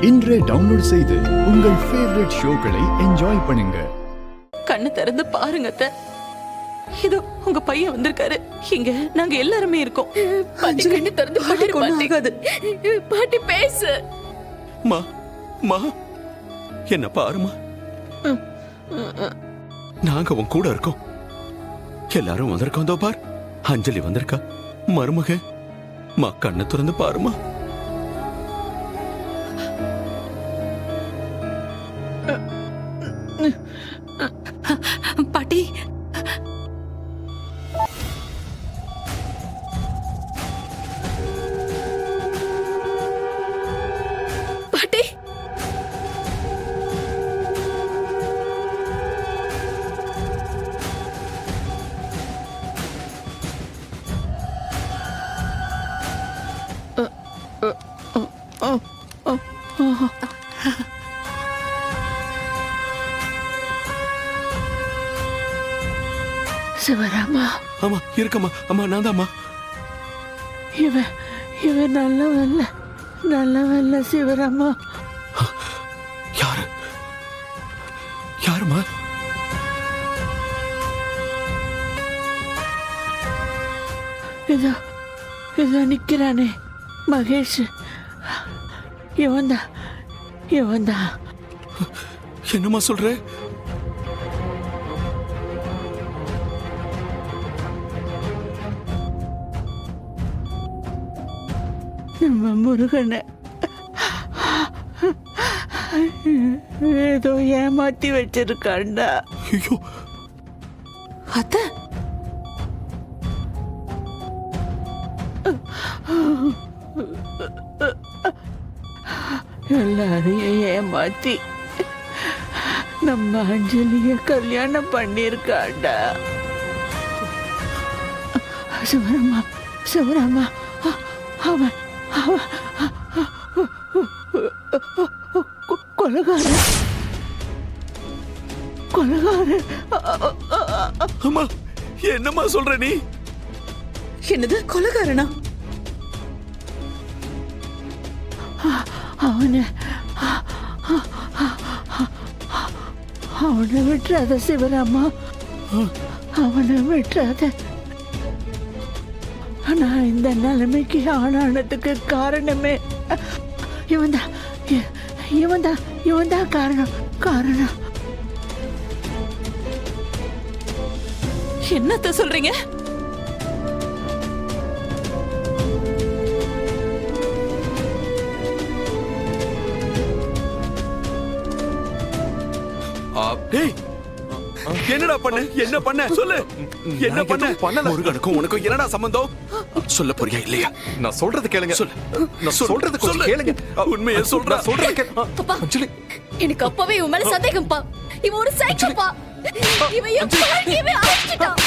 இன்றே டவுன்லோட் செய்து உங்கள் ஃபேவரட் ஷோக்களை என்ஜாய் பண்ணுங்க. கண்ணு திறந்து பாருங்க அத்தை. இதோ உங்க பையன் வந்திருக்காரு. இங்க நாங்க எல்லாருமே இருக்கோம். பாட்டி கண்ணு திறந்து பாருங்க. பாட்டி பேசு. மா மா என்ன பாருமா, நாங்க உன் கூட இருக்கோம். எல்லாரும் வந்திருக்கோம். தோ பார், அஞ்சலி வந்திருக்கா, மருமக. மா கண்ணை திறந்து பாருமா. பாட்டி பாட்டி சிவராமா, ஆமா இருக்கம்மா. அம்மா நான் தான்மா. இவன் நல்லவல்ல சிவராமா. யாரு யாருமா? இதோ நிக்கிறானே மகேஷ். இவன்தான். என்னம்மா சொல்ற? நம்ம முருகனை ஏதோ ஏமாத்தி வச்சிருக்காண்டா. ஐயோ, அத்தை எல்லாரையும் ஏமாத்தி நம்ம அஞ்சலிய கல்யாணம் பண்ணிருக்காண்டா. சிவராமா அவன் கொலகாரன். அம்மா என்னம்மா சொல்ற நீ? என்னது கொலைகாரனா? அவனை விட்டுறாத சிவராமா, அவனை விட்டுறாத. நான் இந்த நிலைமைக்கு ஆளானதுக்கு காரணமே இவன்தான் காரணம். என்னத்த சொல்றீங்க? டேய், என்னடா என்ன பண்ண சொல்லு. என்ன பண்ண? முருகனுக்கும் உனக்கும் என்னடா சம்பந்தம்? சொல்ல போறியா இல்லையா? நான் சொல்றது கேளுங்க. சொல்லு. நான் சொல்றது கொஞ்சம் கேளுங்க. உண்மையை சொல்றா. சொல்றது கேளு. அப்பா, அஞ்சலி, எனக்கு அப்பவே உன் மேல சந்தேகம்ப்பா. இவன் ஒரு சைக்கோப்பா. இவன் என் வாழ்க்கையவே அழிச்சிட்டான்.